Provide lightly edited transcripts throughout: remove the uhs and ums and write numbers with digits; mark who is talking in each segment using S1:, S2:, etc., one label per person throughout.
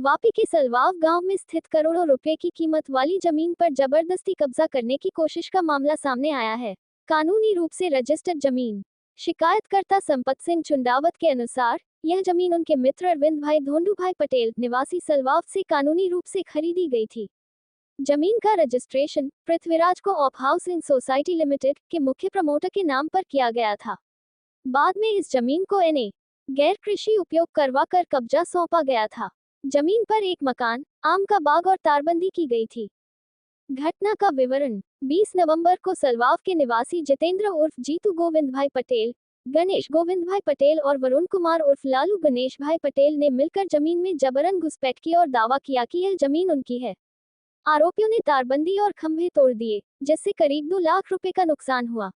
S1: वापी के सलवाव गांव में स्थित करोड़ों रुपए की कीमत वाली जमीन पर जबरदस्ती कब्जा करने की कोशिश का मामला सामने आया है। कानूनी रूप से रजिस्टर्ड जमीन। शिकायतकर्ता संपत सिंह चुंडावत के अनुसार यह जमीन उनके मित्र अरविंद भाई धोंडू भाई पटेल निवासी सलवाव से कानूनी रूप से खरीदी गई थी। जमीन का रजिस्ट्रेशन पृथ्वीराज को ऑफ हाउसिंग सोसाइटी लिमिटेड के मुख्य प्रमोटर के नाम पर किया गया था। बाद में इस जमीन को एनए गैर कृषि उपयोग करवा कर कब्जा सौंपा गया था। जमीन पर एक मकान, आम का बाग और तारबंदी की गई थी। घटना का विवरण 20 नवंबर को सलवाव के निवासी जितेंद्र उर्फ जीतू गोविंद भाई पटेल, गणेश गोविंद भाई पटेल और वरुण कुमार उर्फ लालू गणेश भाई पटेल ने मिलकर जमीन में जबरन घुसपैठ की और दावा किया कि यह जमीन उनकी है। आरोपियों ने तारबंदी और खंभे तोड़ दिए, जिससे करीब 2 लाख रुपए का नुकसान हुआ।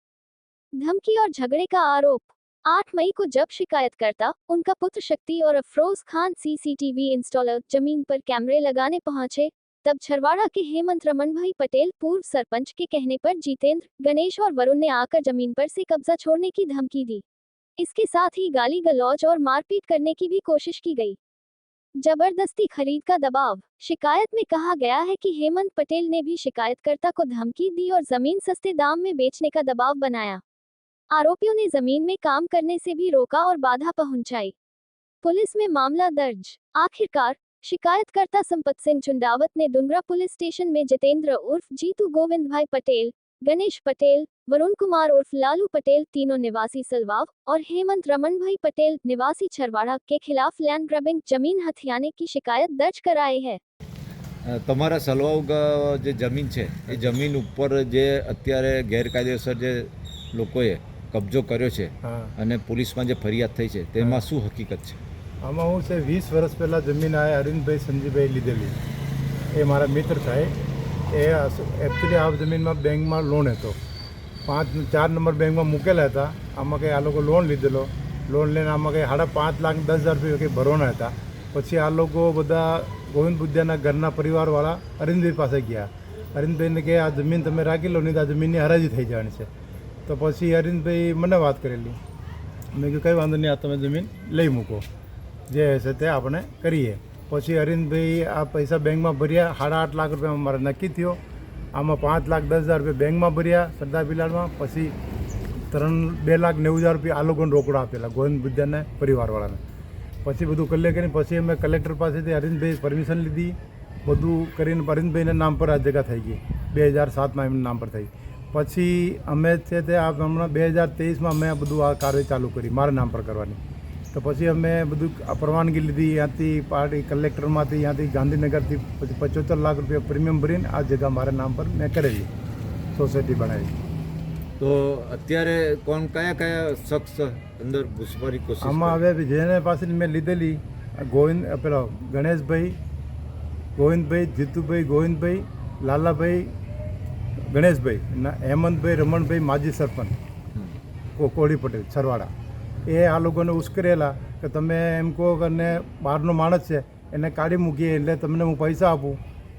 S1: धमकी और झगड़े का आरोप 8 मई को जब शिकायतकर्ता, उनका पुत्र शक्ति और अफरोज खान सीसीटीवी इंस्टॉलर जमीन पर कैमरे लगाने पहुंचे, तब छरवाड़ा के हेमंत रमन भाई पटेल पूर्व सरपंच के कहने पर जितेंद्र, गणेश और वरुण ने आकर जमीन पर से कब्जा छोड़ने की धमकी दी। इसके साथ ही गाली गलौज और मारपीट करने की भी कोशिश की गई। जबरदस्ती खरीद का दबाव। शिकायत में कहा गया है कि हेमंत पटेल ने भी शिकायतकर्ता को धमकी दी और जमीन सस्ते दाम में बेचने का दबाव बनाया। आरोपियों ने जमीन में काम करने से भी रोका और बाधा पहुंचाई। पुलिस में मामला दर्ज। आखिरकार शिकायतकर्ता संपत सिंह चुंडावत ने डुंगरा पुलिस स्टेशन में जितेंद्र उर्फ जीतू गोविंद भाई पटेल, गणेश पटेल, वरुण कुमार उर्फ लालू पटेल तीनों निवासी सलवाव और हेमंत रमन भाई पटेल निवासी छरवाड़ा के खिलाफ लैंड ग्रेबिंग जमीन हथियाने की शिकायत दर्ज कराई है।
S2: તમારા સલવાવ જે જમીન છે એ જમીન ઉપર જે અત્યારે ગેરકાયદેસર જે લોકોએ કબજો કર્યો છે અને પોલીસમાં જે ફરિયાદ થઈ છે તેમાં શું હકીકત છે?
S3: આમાં હું છે 20 વર્ષ પહેલાં જમીન આ અરવિંદભાઈ સંજીભાઈ લીધેલી, એ મારા મિત્ર થાય। એ એકચ્યુઅલી આ જમીનમાં બેંકમાં લોન હતો, 4 નંબર બેંકમાં મૂકેલા હતા। આમાં કંઈ આ લોકો લોન લીધેલો, લોન લઈને આમાં કંઈ 5,10,000 રૂપિયા કંઈ ભરવાના હતા। પછી આ લોકો બધા ગોવિંદ બુદ્ધિયાના ઘરના પરિવારવાળા અરવિંદભાઈ પાસે ગયા। અરવિંદભાઈને કે આ જમીન તમે રાખી લો, નહીં તો આ જમીનની હરાજી થઈ જવાની છે। તો પછી અરવિંદભાઈ મને વાત કરેલી, મેં કીધું કંઈ વાંધો નહીં, આ તમે જમીન લઈ મૂકો, જે હશે તે આપણે કરીએ। પછી અરવિંદભાઈ આ પૈસા બેંકમાં ભર્યા, 8.5 લાખ રૂપિયા મારે નક્કી થયો। આમાં 5,10,000 રૂપિયા બેંકમાં ભર્યા સરદાર બિલાડમાં, પછી 2,90,000 રૂપિયા આ લોકોને રોકડા આપેલા ગોવિંદ બુદ્ધિયાને પરિવારવાળાને। પછી બધું કરીને પછી અમે કલેક્ટર પાસેથી અરવિંદભાઈ પરમિશન લીધી, બધું કરીને અરવિંદભાઈના નામ પર આ જગ્યા થઈ ગઈ। 2007માં એમના નામ પર થઈ। પછી અમે છે તે આ હમણાં 2023માં અમે આ બધું આ કાર્ય ચાલુ કરી મારા નામ પર કરવાની। તો પછી અમે બધું પરવાનગી લીધી ત્યાંથી, પાર્ટી કલેક્ટરમાંથી, ત્યાંથી ગાંધીનગરથી, પછી 75 લાખ રૂપિયા પ્રીમિયમ ભરીને આ જગ્યા મારા નામ પર મેં કરેલી, સોસાયટી બનાવી।
S2: તો અત્યારે કોણ કયા કયા શખ્સ અંદર ઘૂસવાની કોશિશ?
S3: આમાં હવે જેને પાસેથી મેં લીધેલી ગોવિંદ, પેલો ગણેશભાઈ, ગોવિંદભાઈ, જીતુભાઈ, ગોવિંદભાઈ, લાલાભાઈ, ગણેશભાઈ, હેમંતભાઈ, રમણભાઈ માજી સરપંચ કોળી પટેલ છરવાડા, એ આ લોકોને ઉશ્કેરેલા કે તમે એમ કહો કે બહારનો માણસ છે એને કાઢી મૂકીએ એટલે તમને હું પૈસા આપું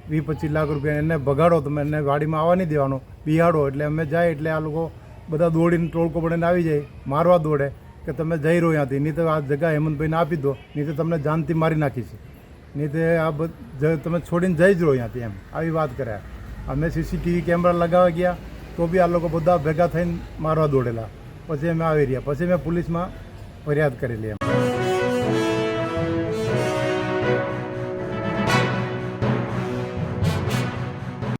S3: 20-25 લાખ રૂપિયા, એને ભગાડો, તમે એને ગાડીમાં આવવા નહીં દેવાનો, બિહાડો એટલે અમે જાય એટલે આ લોકો બધા દોડીને ટોળકો પડીને આવી જાય, મારવા દોડે કે તમે જઈ રહો ત્યાંથી, નહીં તો આ જગ્યા હેમંતભાઈને આપી દો, નહીં તો તમને જાનથી મારી નાખીશ, નહીં તો આ તમે છોડીને જઈ જ રહો ત્યાંથી, એમ આવી વાત કર્યા। અમે સીસીટીવી કેમેરા લગાવવા ગયા તો બી આ લોકો બધા ભેગા થઈને મારવા દોડેલા। પછી અમે આવી રહ્યા, પછી મેં પોલીસમાં ફરિયાદ કરેલી એમ।